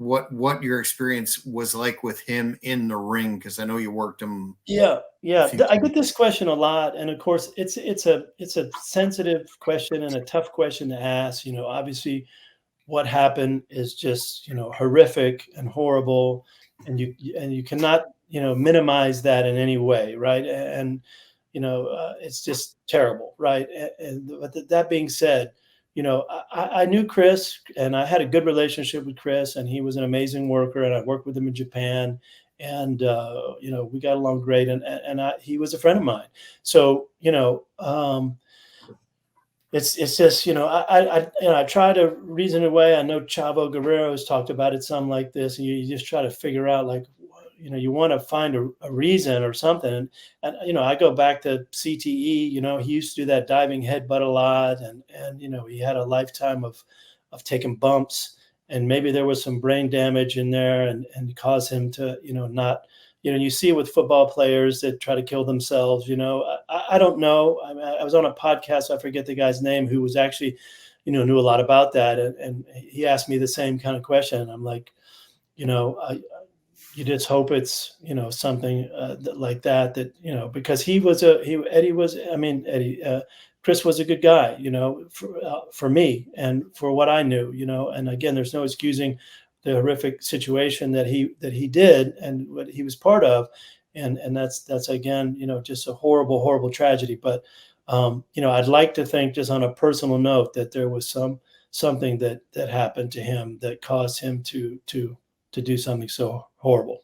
what your experience was like with him in the ring, because I know you worked him Yeah, a yeah. few I get times. this question a lot, and of course, it's a sensitive question and a tough question to ask. Obviously, what happened is just horrific and horrible, and you cannot minimize that in any way, right? And it's just terrible, right? But that being said, I knew Chris, and I had a good relationship with Chris, and he was an amazing worker, and I worked with him in Japan, and we got along great, and he was a friend of mine. So it's just I try to reason away. I know Chavo Guerrero has talked about it some like this, and you just try to figure out, like, you want to find a reason or something. And I go back to CTE. He used to do that diving headbutt a lot, and he had a lifetime of taking bumps, and maybe there was some brain damage in there, and caused him to not. You see it with football players that try to kill themselves. I don't know. I was on a podcast, I forget the guy's name, who was actually, knew a lot about that. And he asked me the same kind of question. I'm like, you just hope it's, something like because Eddie was, I mean, Chris was a good guy, for me and for what I knew, and again, there's no excusing the horrific situation that he did and what he was part of. And that's again, just a horrible, horrible tragedy. But, I'd like to think, just on a personal note, that there was something that happened to him that caused him to do something so horrible.